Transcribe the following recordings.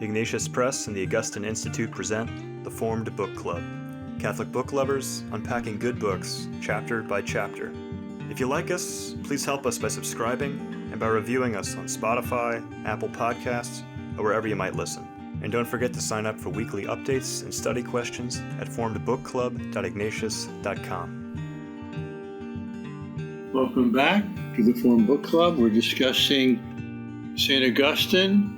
Ignatius Press and the Augustine Institute present The Formed Book Club. Catholic book lovers unpacking good books, chapter by chapter. If you like us, please help us by subscribing and by reviewing us on Spotify, Apple Podcasts, or wherever you might listen. And don't forget to sign up for weekly updates and study questions at formedbookclub.ignatius.com. Welcome back to the Formed Book Club. We're discussing St. Augustine,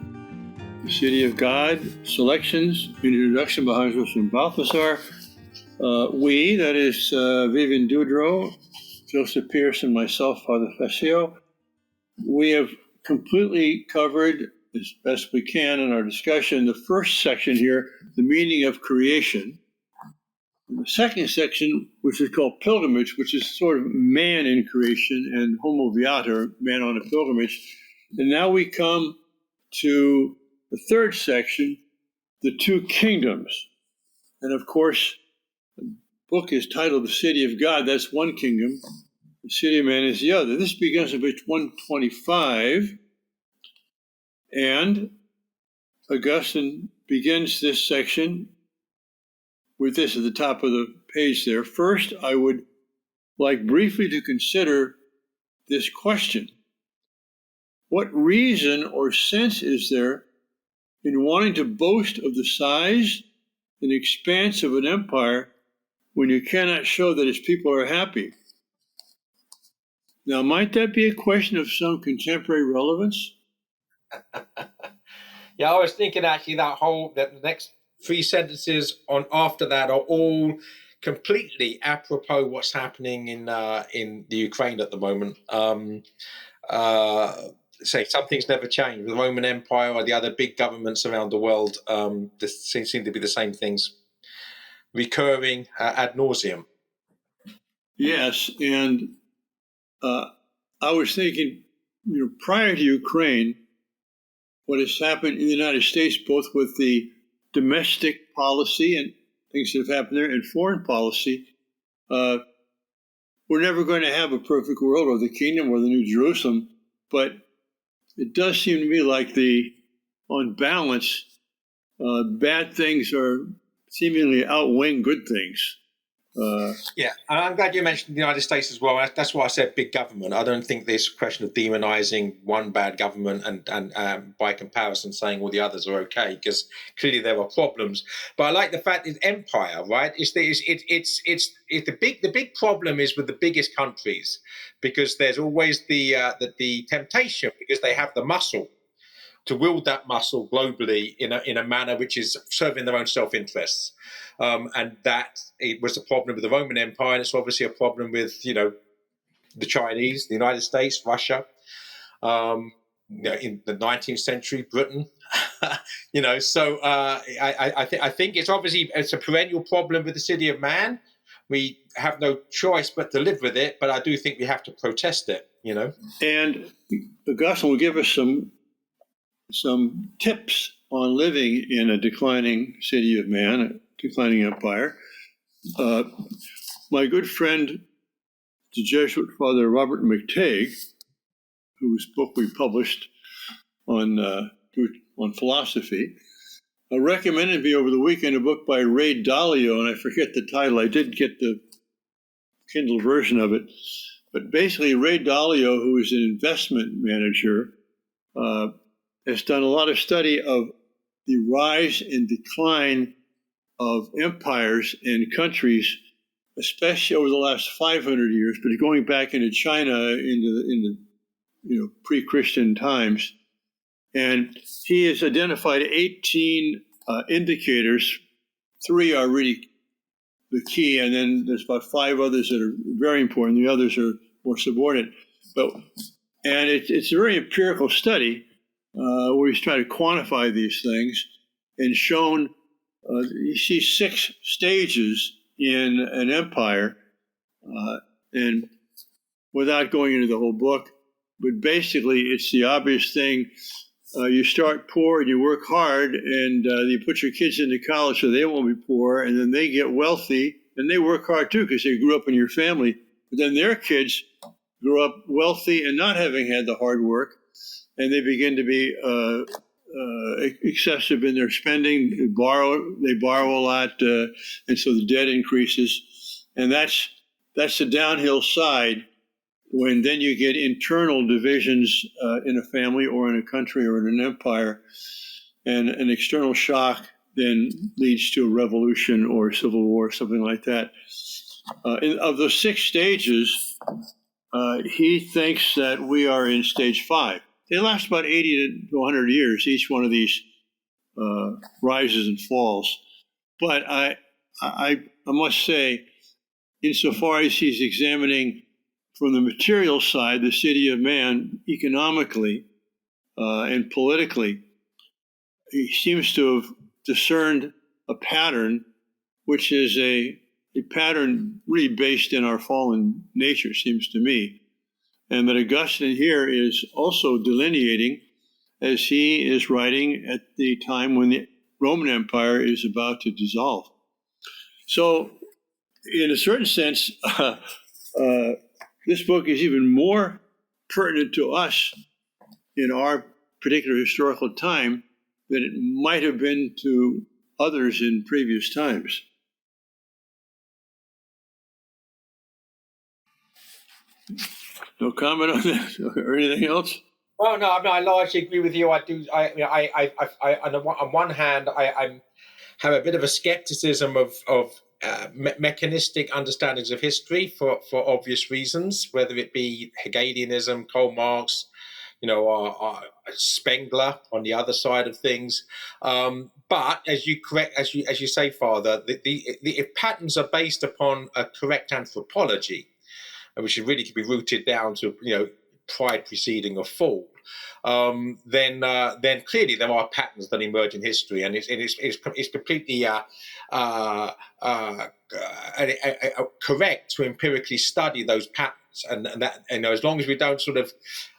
the City of God, selections, introduction by Hans Urs von Balthasar. That is Vivian Dudro, Joseph Pearce, and myself, Father Fessio, we have completely covered, as best we can in our discussion, the first section here, the meaning of creation. The second section, which is called pilgrimage, which is sort of man in creation, and homo viator, man on a pilgrimage. And now we come to the third section, the two kingdoms. And of course, the book is titled The City of God. That's one kingdom. The City of Man is the other. This begins on page 125. And Augustine begins this section with this at the top of the page there. First, I would like briefly to consider this question. What reason or sense is there in wanting to boast of the size and expanse of an empire when you cannot show that its people are happy? Now, might that be a question of some contemporary relevance? Yeah, I was thinking actually that the next three sentences on after that are all completely apropos what's happening in the Ukraine at the moment. Say something's never changed. The Roman Empire or the other big governments around the world, this seem to be the same things recurring ad nauseum. Yes, and I was thinking, prior to Ukraine, what has happened in the United States, both with the domestic policy and things that have happened there, and foreign policy, we're never going to have a perfect world or the kingdom or the New Jerusalem, but it does seem to me like on balance, bad things are seemingly outweighing good things. Yeah, and I'm glad you mentioned the United States as well. That's why I said big government. I don't think there's a question of demonizing one bad government and by comparison saying all the others are okay, because clearly there are problems. But I like the fact that empire, right? The big problem is with the biggest countries, because there's always the temptation, because they have the muscle to wield that muscle globally in a manner which is serving their own self-interests. And that it was a problem with the Roman Empire, and it's obviously a problem with, the Chinese, the United States, Russia, in the 19th century, Britain. So I think it's a perennial problem with the City of Man. We have no choice but to live with it, but I do think we have to protest it, And Augustine will give us some tips on living in a declining city of man, a declining empire. My good friend, the Jesuit Father Robert McTague, whose book we published on philosophy, recommended me over the weekend a book by Ray Dalio, and I forget the title. I did get the Kindle version of it. But basically, Ray Dalio, who is an investment manager, has done a lot of study of the rise and decline of empires and countries, especially over the last 500 years, but going back into China in the pre-Christian times. And he has identified 18 indicators. 3 are really the key, and then there's about 5 others that are very important. The others are more subordinate. And it's a very empirical study where he's trying to quantify these things and shown you see 6 stages in an empire, and without going into the whole book, but basically it's the obvious thing. You start poor and you work hard, and you put your kids into college so they won't be poor, and then they get wealthy and they work hard too because they grew up in your family, but then their kids grow up wealthy and not having had the hard work, and they begin to be excessive in their spending. They borrow a lot, and so the debt increases. And that's the downhill side, when then you get internal divisions in a family or in a country or in an empire, and an external shock then leads to a revolution or a civil war, something like that. Of the 6 stages, he thinks that we are in stage 5. They last about 80 to 100 years, each one of these rises and falls. But I must say, insofar as he's examining from the material side, the city of man, economically and politically, he seems to have discerned a pattern, which is a pattern really based in our fallen nature, seems to me. And that Augustine here is also delineating, as he is writing at the time when the Roman Empire is about to dissolve. So, in a certain sense, this book is even more pertinent to us in our particular historical time than it might have been to others in previous times. No comment on that or anything else? Oh no, I largely agree with you. I do. On one hand, I have a bit of a skepticism of mechanistic understandings of history for obvious reasons, whether it be Hegelianism, Karl Marx, or Spengler on the other side of things. But as you say, Father, if patterns are based upon a correct anthropology, which really could be rooted down to pride preceding a fall, then clearly there are patterns that emerge in history, and it's completely correct to empirically study those patterns, and that as long as we don't sort of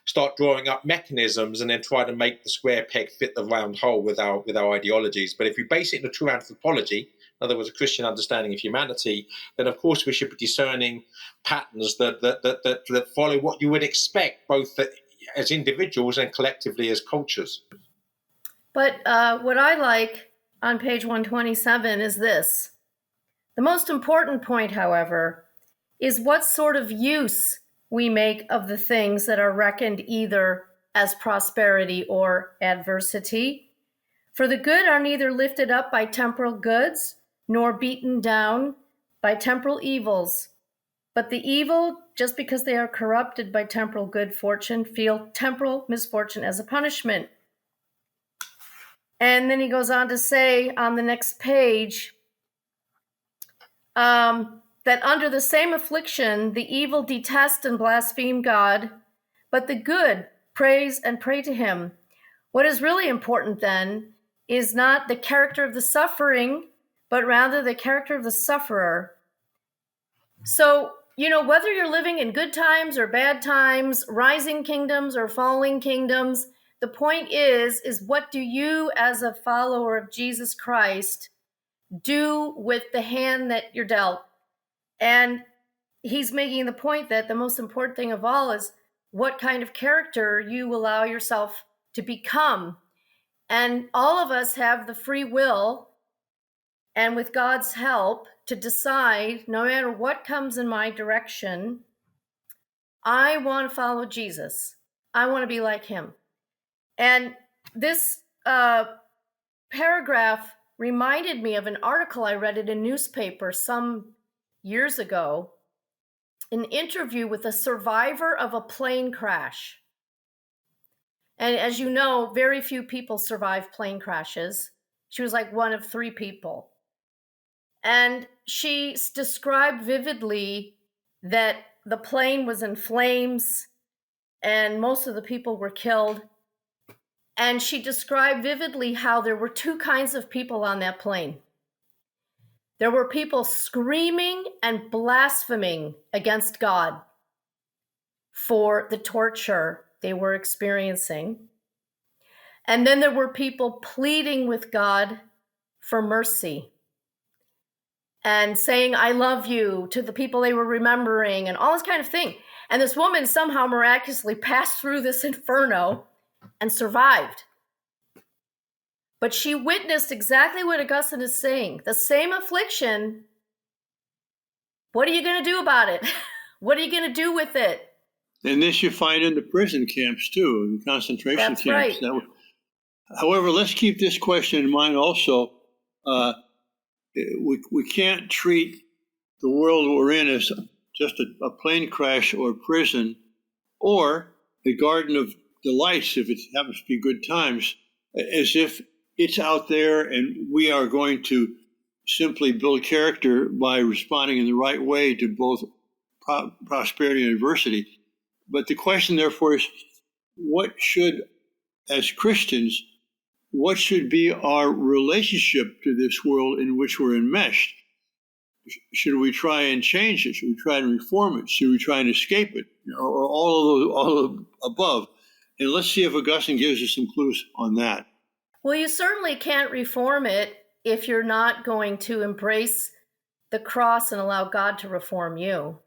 start drawing up mechanisms and then try to make the square peg fit the round hole with our ideologies. But if we base it in a true anthropology, in other words, a Christian understanding of humanity, then of course we should be discerning patterns that follow what you would expect, both as individuals and collectively as cultures. But what I like on page 127 is this. The most important point, however, is what sort of use we make of the things that are reckoned either as prosperity or adversity. For the good are neither lifted up by temporal goods, nor beaten down by temporal evils. But the evil, just because they are corrupted by temporal good fortune, feel temporal misfortune as a punishment. And then he goes on to say on the next page that under the same affliction, the evil detest and blaspheme God, but the good praise and pray to him. What is really important then is not the character of the suffering, but rather the character of the sufferer. So, whether you're living in good times or bad times, rising kingdoms or falling kingdoms, the point is what do you as a follower of Jesus Christ do with the hand that you're dealt? And he's making the point that the most important thing of all is what kind of character you allow yourself to become. And all of us have the free will, and with God's help, to decide, no matter what comes in my direction, I want to follow Jesus. I want to be like him. And this paragraph reminded me of an article I read in a newspaper some years ago, an interview with a survivor of a plane crash. And as you know, very few people survive plane crashes. She was like one of 3 people. And she described vividly that the plane was in flames and most of the people were killed. And she described vividly how there were 2 kinds of people on that plane. There were people screaming and blaspheming against God for the torture they were experiencing. And then there were people pleading with God for mercy and saying, I love you, to the people they were remembering and all this kind of thing. And this woman somehow miraculously passed through this inferno and survived. But she witnessed exactly what Augustine is saying. The same affliction. What are you going to do about it? What are you going to do with it? And this you find in the prison camps too, the concentration That's camps. right. However, let's keep this question in mind also. We can't treat the world we're in as just a plane crash or prison or a garden of delights, if it happens to be good times, as if it's out there and we are going to simply build character by responding in the right way to both prosperity and adversity. But the question, therefore, is what should, as Christians, what should be our relationship to this world in which we're enmeshed? Should we try and change it? Should we try and reform it? Should we try and escape it? Or all of the above? And let's see if Augustine gives us some clues on that. Well, you certainly can't reform it if you're not going to embrace the cross and allow God to reform you.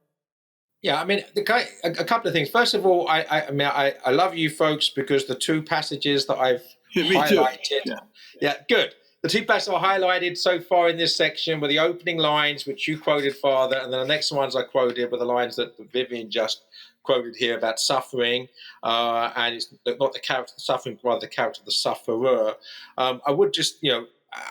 Yeah, I mean, a couple of things. First of all, I love you folks because the two passages that I've highlighted. Yeah, good. The two passages I highlighted so far in this section were the opening lines, which you quoted, Father, and then the next ones I quoted were the lines that Vivian just quoted here about suffering, and it's not the character of the suffering, but rather the character of the sufferer. I would just,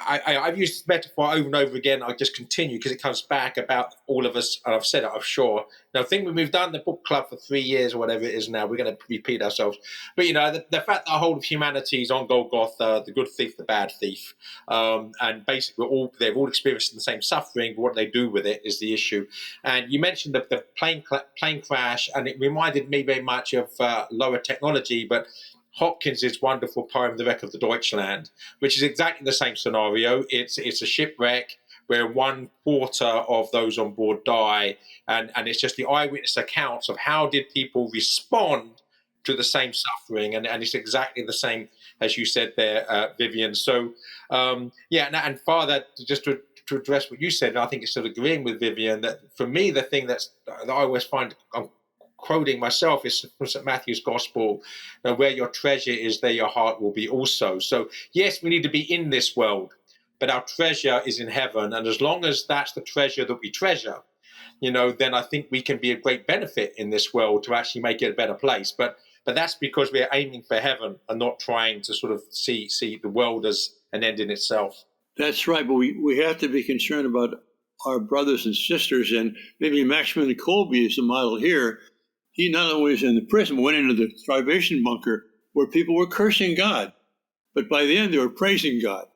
I've used this metaphor over and over again. I'll just continue because it comes back about all of us, and I've said it, I'm sure. Now, I think we've done the book club for 3 years or whatever it is now. We're going to repeat ourselves. But, the fact that the whole of humanity is on Golgotha, the good thief, the bad thief, and basically they've all experienced the same suffering, but what they do with it is the issue. And you mentioned the plane crash, and it reminded me very much of lower technology, but Hopkins's wonderful poem, The Wreck of the Deutschland, which is exactly the same scenario. It's a shipwreck where 1/4 of those on board die, and it's just the eyewitness accounts of how did people respond to the same suffering, and it's exactly the same as you said there, Vivian. So, and Father, just to address what you said, and I think it's sort of agreeing with Vivian, that for me, the thing that I always find, I'm quoting myself, is from St. Matthew's Gospel, where your treasure is, there your heart will be also. So, yes, we need to be in this world, but our treasure is in heaven. And as long as that's the treasure that we treasure, then I think we can be a great benefit in this world to actually make it a better place. But that's because we're aiming for heaven and not trying to sort of see the world as an end in itself. That's right, but we have to be concerned about our brothers and sisters, and maybe Maximilian Kolbe is the model here. He not only was in the prison, but went into the starvation bunker where people were cursing God, but by the end they were praising God.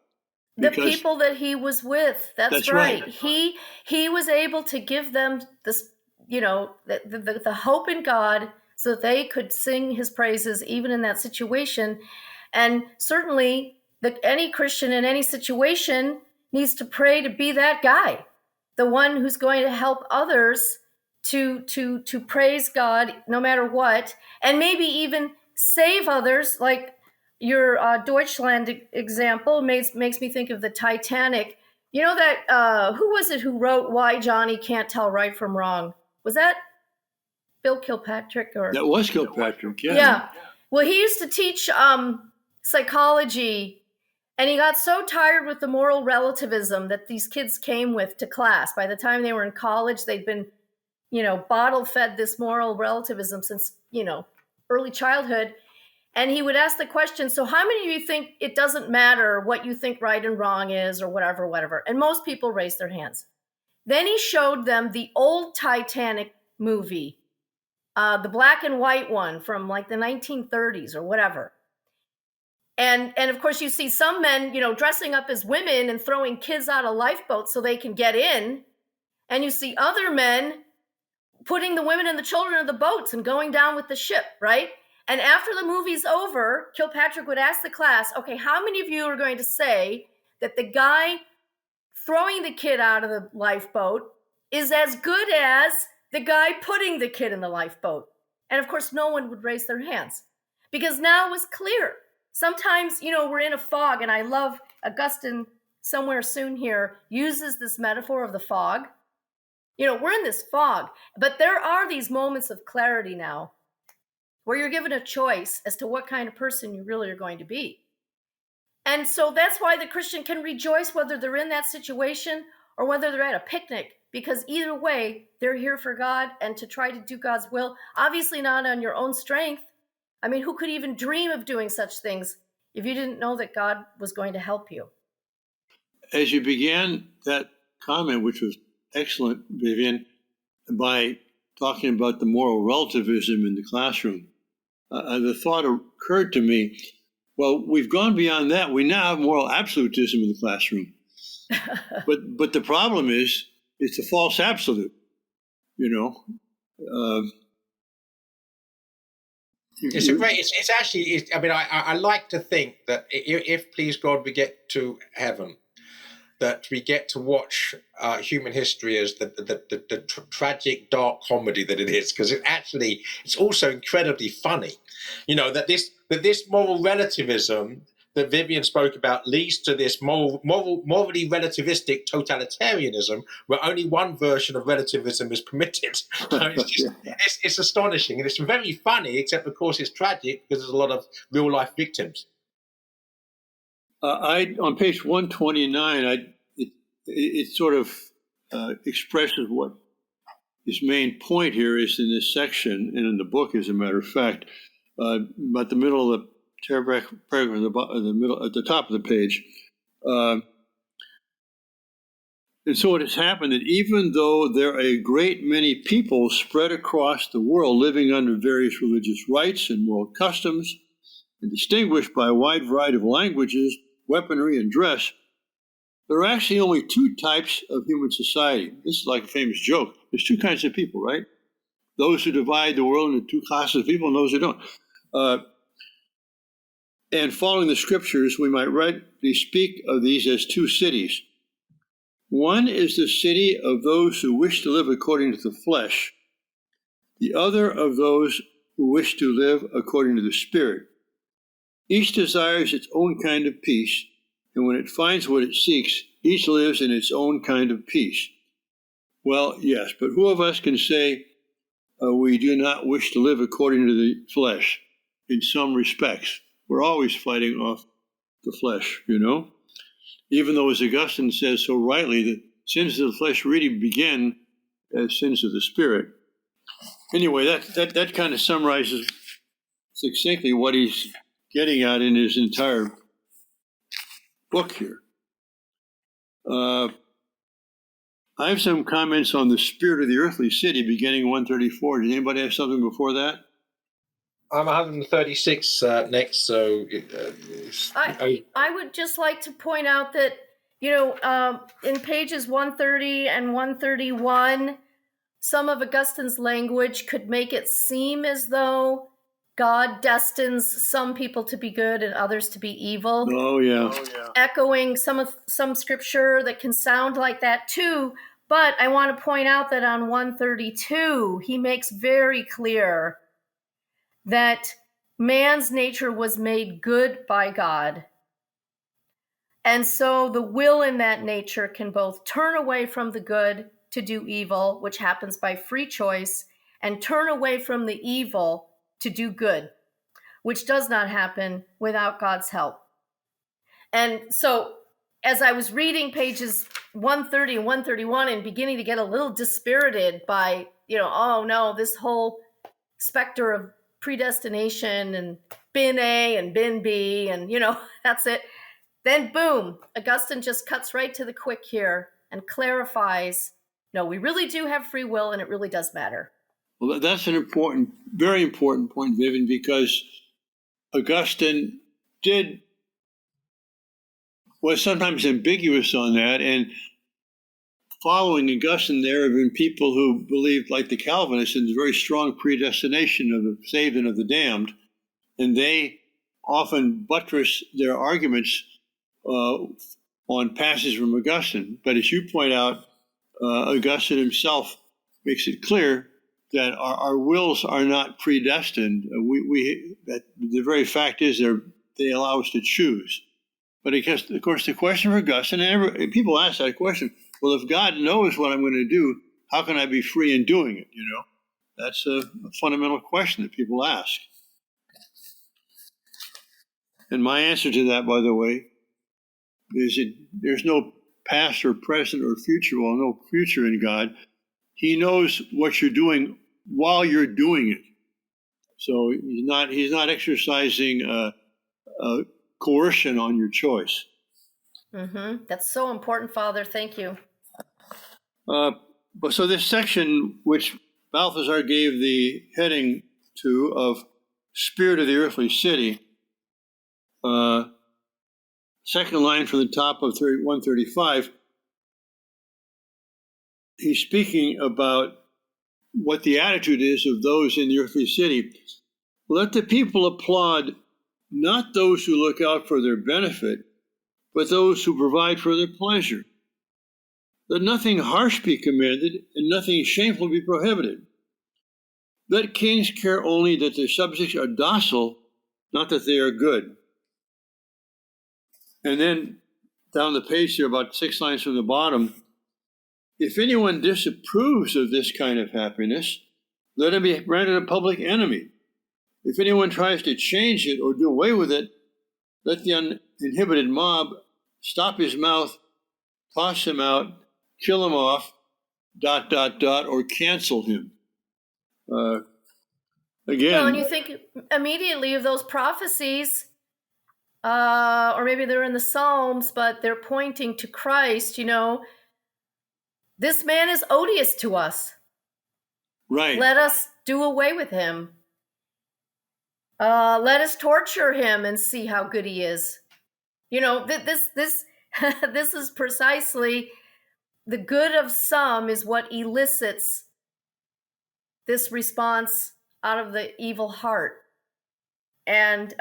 The people that he was with, that's right. He was able to give them this, the hope in God so that they could sing his praises even in that situation. And certainly any Christian in any situation needs to pray to be that guy, the one who's going to help others to praise God no matter what, and maybe even save others. Like your Deutschland example makes me think of the Titanic. You know that who was it who wrote Why Johnny Can't Tell Right from Wrong? Was that Bill Kilpatrick? Or that was Kilpatrick? Yeah. Well, he used to teach psychology, and he got so tired with the moral relativism that these kids came with to class. By the time they were in college, they'd been bottle fed this moral relativism since, early childhood. And he would ask the question, so how many of you think it doesn't matter what you think right and wrong is, or whatever? And most people raised their hands. Then he showed them the old Titanic movie, the black and white one from like the 1930s or whatever. And of course, you see some men, dressing up as women and throwing kids out of lifeboats so they can get in. And you see other men putting the women and the children in the boats and going down with the ship, right? And after the movie's over, Kilpatrick would ask the class, okay, how many of you are going to say that the guy throwing the kid out of the lifeboat is as good as the guy putting the kid in the lifeboat? And of course, no one would raise their hands because now it was clear. Sometimes, we're in a fog, and I love Augustine somewhere soon here uses this metaphor of the fog. We're in this fog, but there are these moments of clarity now where you're given a choice as to what kind of person you really are going to be. And so that's why the Christian can rejoice whether they're in that situation or whether they're at a picnic, because either way, they're here for God and to try to do God's will. Obviously not on your own strength. I mean, who could even dream of doing such things if you didn't know that God was going to help you? As you began that comment, which was excellent, Vivian, by talking about the moral relativism in the classroom, the thought occurred to me, well, we've gone beyond that. We now have moral absolutism in the classroom. But the problem is, it's a false absolute, you know. It's actually, I mean, I like to think that if, please God, we get to heaven, that we get to watch human history as the tragic, dark comedy that it is, because it's also incredibly funny. You know, that this moral relativism that Vivian spoke about leads to this morally relativistic totalitarianism, where only one version of relativism is permitted. It's astonishing, and it's very funny, except of course it's tragic because there's a lot of real life victims. On page 129, it sort of expresses what his main point here is in this section, and in the book, as a matter of fact, about the middle of the paragraph, at the top of the page. And so it has happened that even though there are a great many people spread across the world living under various religious rites and moral customs, and distinguished by a wide variety of languages, weaponry, and dress, there are actually only two types of human society. This is like a famous joke. There's two kinds of people, right? Those who divide the world into two classes of people and those who don't. And following the scriptures, we might rightly speak of these as two cities. One is the city of those who wish to live according to the flesh, the other of those who wish to live according to the Spirit. Each desires its own kind of peace, and when it finds what it seeks, each lives in its own kind of peace. Well, yes, but who of us can say we do not wish to live according to the flesh in some respects? We're always fighting off the flesh, you know? Even though, as Augustine says so rightly, that sins of the flesh really begin as sins of the Spirit. Anyway, that kind of summarizes succinctly what he's getting at in his entire book here. I have some comments on the spirit of the earthly city, beginning 134. Does anybody have something before that? I'm 136 next, so... I would just like to point out that, you know, in pages 130 and 131, some of Augustine's language could make it seem as though God destines some people to be good and others to be evil. Oh, yeah. Echoing some scripture that can sound like that too. But I want to point out that on 132, he makes very clear that man's nature was made good by God. And so the will in that nature can both turn away from the good to do evil, which happens by free choice, and turn away from the evil to do good, which does not happen without God's help. And so as I was reading pages 130 and 131 and beginning to get a little dispirited by, you know, oh no, this whole specter of predestination and bin A and bin B and, you know, that's it. Then boom, Augustine just cuts right to the quick here and clarifies, no, we really do have free will and it really does matter. Well, that's an important, very important point, Vivian, because Augustine was sometimes ambiguous on that, and following Augustine, there have been people who believed, like the Calvinists, in the very strong predestination of the saved and of the damned, and they often buttress their arguments on passages from Augustine. But as you point out, Augustine himself makes it clear that our wills are not predestined. That the very fact is they allow us to choose. But of course, the question for Augustine, and people ask that question, well, if God knows what I'm going to do, how can I be free in doing it? You know, that's a fundamental question that people ask. And my answer to that, by the way, is there's no past or present or future, well, no future in God. He knows what you're doing while you're doing it. So he's not exercising coercion on your choice. Mm-hmm. That's so important, Father. Thank you. But so this section, which Balthasar gave the heading to of Spirit of the Earthly City, second line from the top of 135, he's speaking about what the attitude is of those in the earthly city. Let the people applaud not those who look out for their benefit, but those who provide for their pleasure. Let nothing harsh be commanded, and nothing shameful be prohibited. Let kings care only that their subjects are docile, not that they are good. And then down the page here, about 6 lines from the bottom, if anyone disapproves of this kind of happiness, let him be branded a public enemy. If anyone tries to change it or do away with it, let the uninhibited mob stop his mouth, toss him out, kill him off, ... or cancel him. Again. Well, and you think immediately of those prophecies, or maybe they're in the Psalms, but they're pointing to Christ, This man is odious to us. Right. Let us do away with him. Let us torture him and see how good he is. This this is precisely the good of some is what elicits this response out of the evil heart. And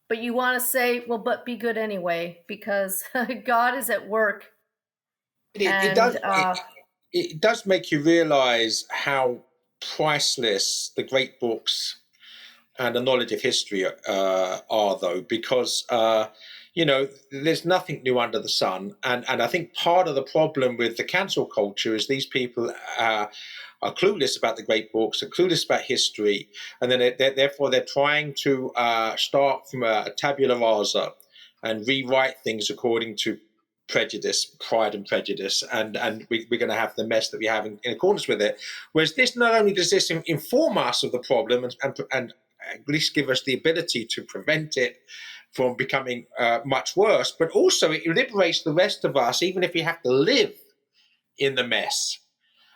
but you want to say, well, but be good anyway, because God is at work. It does make you realize how priceless the great books and the knowledge of history are, though, because there's nothing new under the sun, and I think part of the problem with the cancel culture is these people are clueless about the great books, are clueless about history, and then therefore they're trying to start from a tabula rasa and rewrite things according to pride and prejudice, and we're going to have the mess that we have in accordance with it. Whereas this, not only does this inform us of the problem and at least give us the ability to prevent it from becoming much worse, but also it liberates the rest of us, even if we have to live in the mess.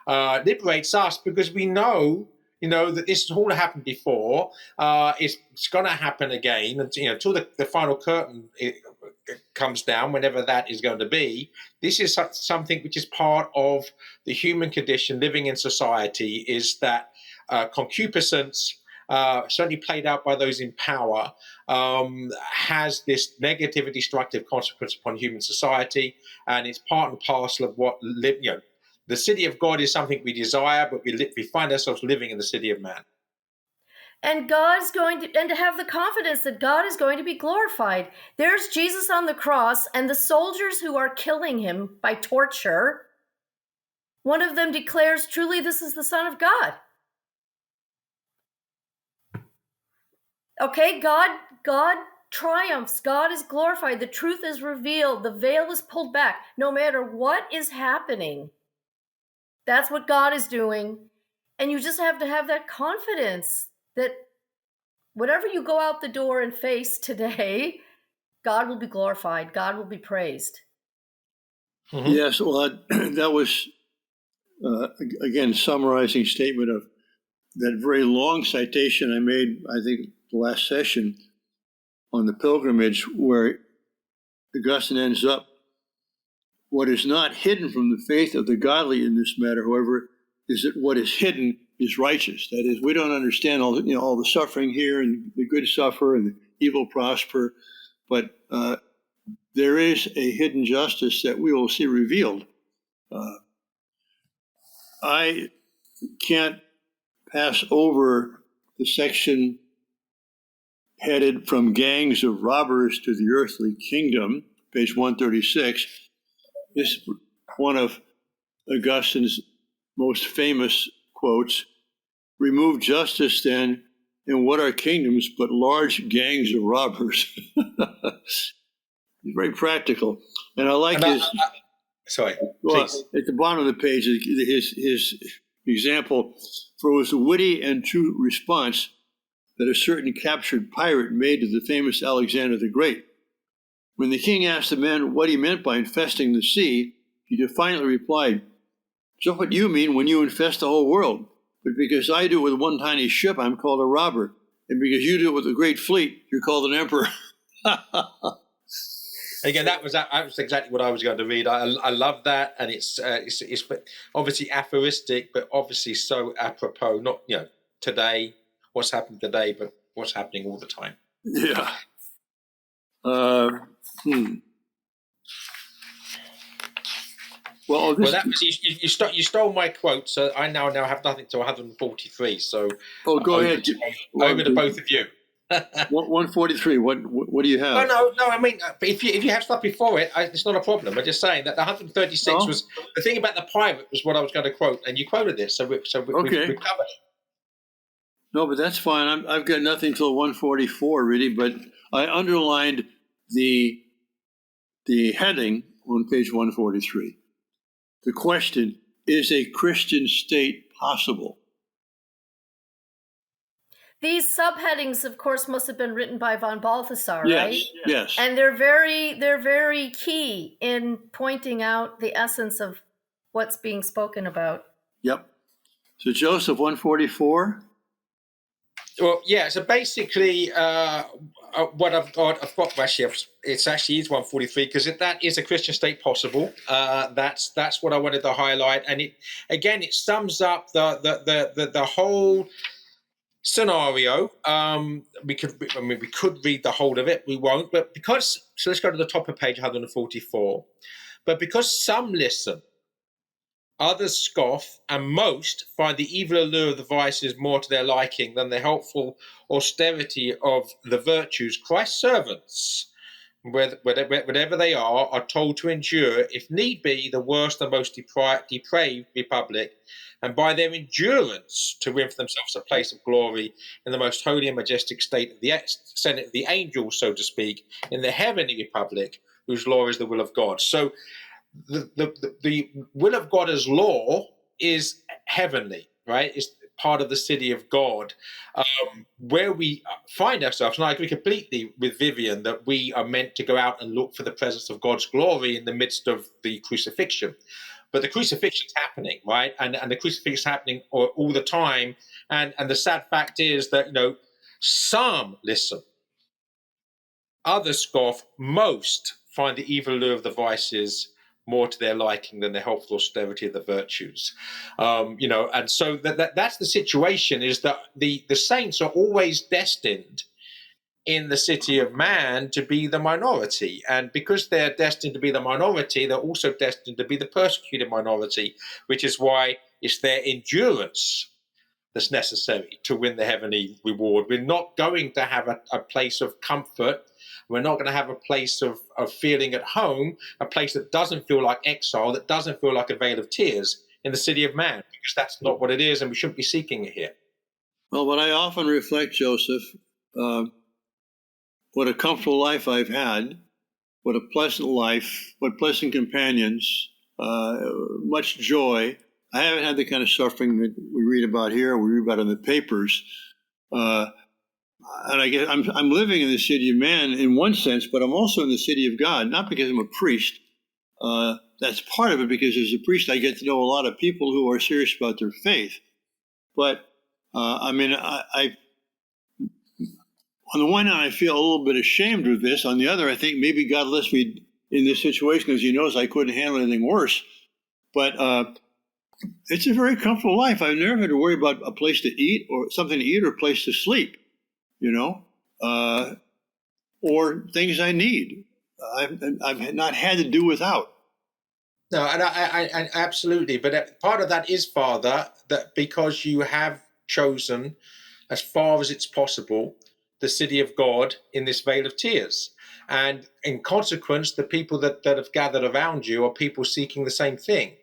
Liberates us because we know that this has all happened before. It's going to happen again, and until the final curtain comes down, whenever that is going to be. This is something which is part of the human condition, living in society, is that concupiscence, certainly played out by those in power, has this negative and destructive consequence upon human society, and it's part and parcel of what the city of God is something we desire, but we find ourselves living in the city of man. And God's going to, and to have the confidence that God is going to be glorified. There's Jesus on the cross, and the soldiers who are killing him by torture, one of them declares, truly, this is the Son of God. Okay, God triumphs. God is glorified. The truth is revealed. The veil is pulled back. No matter what is happening, that's what God is doing. And you just have to have that confidence that whatever you go out the door and face today, God will be glorified. God will be praised. Mm-hmm. Yes, well, that was, again, summarizing statement of that very long citation I made, I think, the last session on the pilgrimage, where Augustine ends up, what is not hidden from the faith of the godly in this matter, however, is that what is hidden is righteous. That is, we don't understand all the suffering here, and the good suffer and the evil prosper, but there is a hidden justice that we will see revealed. I can't pass over the section headed From Gangs of Robbers to the Earthly Kingdom, page 136. This is one of Augustine's most famous quotes. Remove justice, then, and what are kingdoms but large gangs of robbers? He's very practical. And I like sorry, well, please. at the bottom of the page, his example for it was a witty and true response that a certain captured pirate made to the famous Alexander the Great. When the king asked the man what he meant by infesting the sea, he defiantly replied, "So what you mean when you infest the whole world? But because I do it with one tiny ship, I'm called a robber. And because you do it with a great fleet, you're called an emperor." Again, that was exactly what I was going to read. I love that, and it's obviously aphoristic, but obviously so apropos. Not today, what's happened today, but what's happening all the time. Yeah. Well, that was you stole my quote, so I now have nothing to 143. So go ahead. Over to both of you. 143. What do you have? No. I mean, if you have stuff before it, it's not a problem. I'm just saying that the 136 was the thing about the pirate was what I was going to quote, and you quoted it, so we covered it. No, but that's fine. I've got nothing till 144 really, but I underlined the heading on page 143. The question: is a Christian state possible? These subheadings, of course, must have been written by von Balthasar, right? Yes. And they're very key in pointing out the essence of what's being spoken about. Yep. So Joseph, 144. Well, yeah. So basically, what I've got actually, it's actually is 143 because that is a Christian state possible. That's what I wanted to highlight, and it sums up the whole scenario. We could read the whole of it. We won't, but so let's go to the top of page 144. But because some listen, others scoff, and most find the evil allure of the vices more to their liking than the helpful austerity of the virtues, Christ's servants, whatever they are told to endure, if need be, the worst and most depraved republic, and by their endurance to win for themselves a place of glory in the most holy and majestic state of the Senate of the angels, so to speak, in the heavenly republic, whose law is the will of God. So the will of God as law is heavenly, right? It's part of the city of God, where we find ourselves. And I agree completely with Vivian that we are meant to go out and look for the presence of God's glory in the midst of the crucifixion. But the crucifixion is happening, right? And the crucifixion is happening all the time. And the sad fact is that, some listen, others scoff, most find the evil allure of the vices more to their liking than the helpful austerity of the virtues. And so that's the situation, is that the saints are always destined in the city of man to be the minority. And because they're destined to be the minority, they're also destined to be the persecuted minority, which is why it's their endurance that's necessary to win the heavenly reward. We're not going to have a place of comfort. We're not going to have a place of feeling at home, a place that doesn't feel like exile, that doesn't feel like a vale of tears in the city of man, because that's not what it is, and we shouldn't be seeking it here. Well, when I often reflect, Joseph, what a comfortable life I've had, what a pleasant life, what pleasant companions, much joy. I haven't had the kind of suffering that we read about here, we read about in the papers. And I guess I'm living in the city of man in one sense, but I'm also in the city of God, not because I'm a priest. That's part of it, because as a priest, I get to know a lot of people who are serious about their faith. But I on the one hand, I feel a little bit ashamed of this. On the other, I think maybe God lets me in this situation because He knows I couldn't handle anything worse. But it's a very comfortable life. I've never had to worry about a place to eat, or something to eat, or a place to sleep, or things I need. I've not had to do without. No, and I absolutely. But part of that is, Father, that because you have chosen, as far as it's possible, the city of God in this vale of tears. And in consequence, the people that have gathered around you are people seeking the same thing.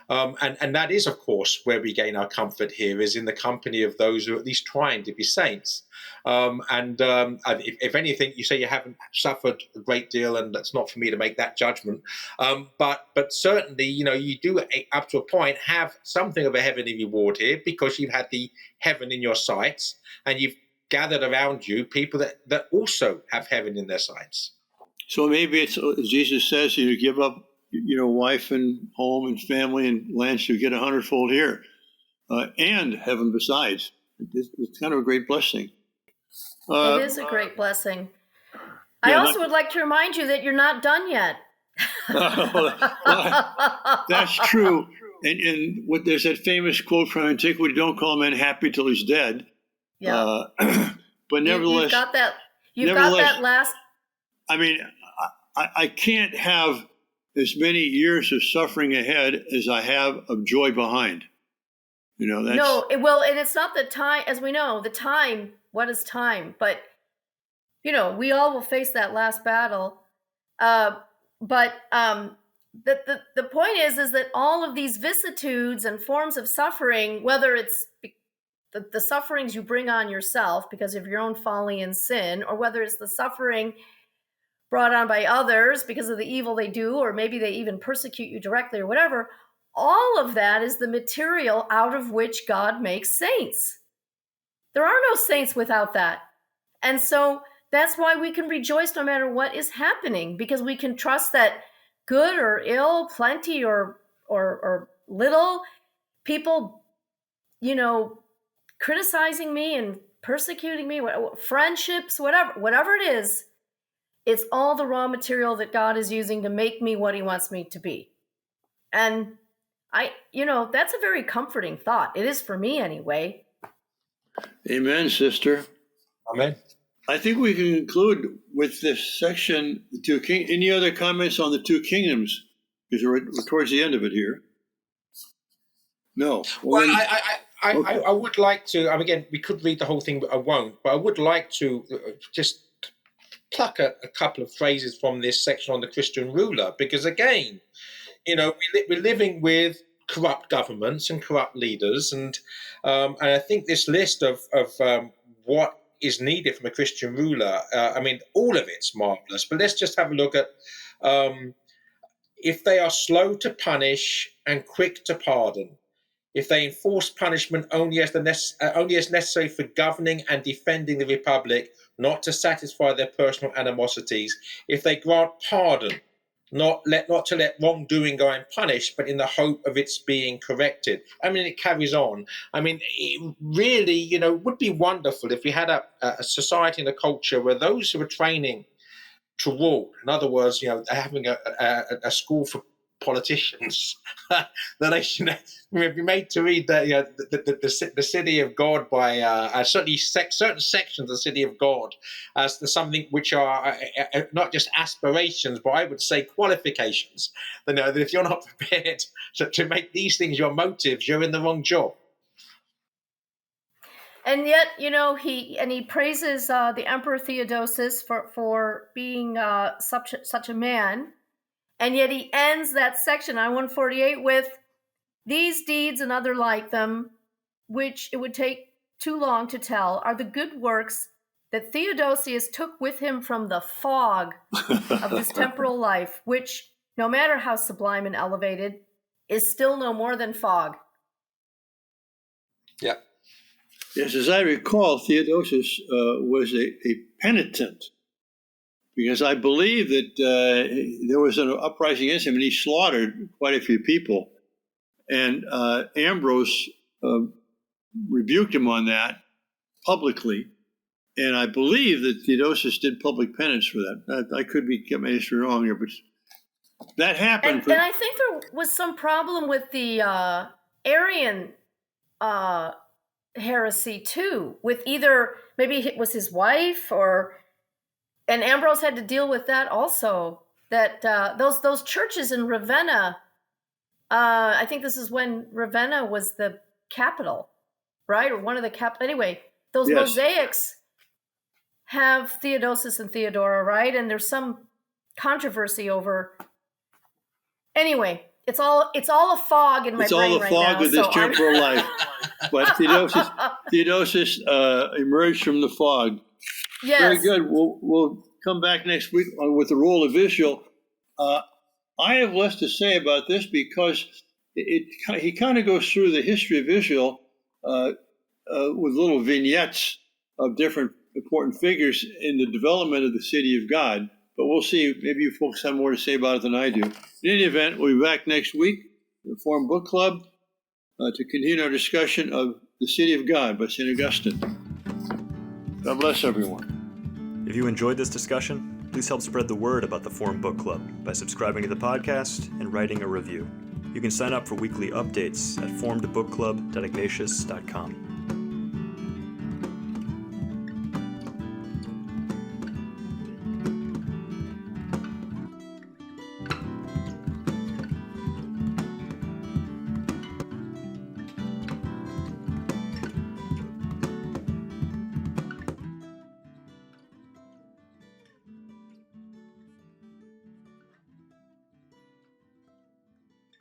And that is, of course, where we gain our comfort here, is in the company of those who are at least trying to be saints. If anything, you say you haven't suffered a great deal, and that's not for me to make that judgment. But certainly, you do, up to a point, have something of a heavenly reward here, because you've had the heaven in your sights, and you've gathered around you people that also have heaven in their sights. So maybe it's, as Jesus says, you give up, wife and home and family and lands, you get 100-fold here, and heaven besides. It's kind of a great blessing. It is a great blessing. I also would like to remind you that you're not done yet. That's true. And there's that famous quote from antiquity: "Don't call a man happy till he's dead." Yeah. But nevertheless, you've got that. You've got that last. I mean, I can't have as many years of suffering ahead as I have of joy behind. That's... No, and it's not the time, as we know, the time. What is time? But we all will face that last battle. But the point is that all of these vicissitudes and forms of suffering, whether it's the sufferings you bring on yourself because of your own folly and sin, or whether it's the suffering brought on by others because of the evil they do, or maybe they even persecute you directly or whatever, all of that is the material out of which God makes saints. There are no saints without that. And so that's why we can rejoice no matter what is happening, because we can trust that good or ill, plenty or little, people, criticizing me and persecuting me, friendships, whatever it is, it's all the raw material that God is using to make me what he wants me to be. And that's a very comforting thought. It is for me anyway. Amen, sister. Amen. I think we can conclude with this section, the two kingdoms. Any other comments on the two kingdoms? Because we're towards the end of it here. No. Well, I would like to, again, we could read the whole thing, but I won't. But I would like to just pluck a couple of phrases from this section on the Christian ruler, because again, we're living with corrupt governments and corrupt leaders, and I think this list of what is needed from a Christian ruler, all of it's marvelous, but let's just have a look at if they are slow to punish and quick to pardon, if they enforce punishment only as necessary for governing and defending the republic, not to satisfy their personal animosities, if they grant pardon, not to let wrongdoing go unpunished, but in the hope of its being corrected. It carries on. It really, would be wonderful if we had a society and a culture where those who are training to rule, in other words, having a school for politicians, that they should be made to read the City of God by certainly certain sections of the City of God as something which are not just aspirations, but I would say qualifications. That if you're not prepared to make these things your motives, you're in the wrong job. And yet, he praises the Emperor Theodosius for being such a man. And yet he ends that section on 148 with these deeds and other like them, which it would take too long to tell, are the good works that Theodosius took with him from the fog of this temporal life, which, no matter how sublime and elevated, is still no more than fog. Yeah. Yes, as I recall, Theodosius was a penitent, because I believe that there was an uprising against him, and he slaughtered quite a few people. And Ambrose rebuked him on that publicly. And I believe that Theodosius did public penance for that. I could get my history wrong here, but that happened. And I think there was some problem with the Arian heresy too, with either maybe it was his wife and Ambrose had to deal with that also. That those churches in Ravenna, I think this is when Ravenna was the capital, right, or one of the capital. Anyway, those mosaics have Theodosius and Theodora, right? And there's some controversy over. Anyway, it's all a fog in my brain right now. It's all the fog of this temporal life. But Theodosius emerged from the fog. Yes. Very good. We'll come back next week with the role of Israel. I have less to say about this because he kind of goes through the history of Israel with little vignettes of different important figures in the development of the city of God. But we'll see. Maybe you folks have more to say about it than I do. In any event, we'll be back next week, the Reformed Book Club, to continue our discussion of The City of God by St. Augustine. God bless everyone. If you enjoyed this discussion, please help spread the word about the Reformed Book Club by subscribing to the podcast and writing a review. You can sign up for weekly updates at formedbookclub.ignatius.com.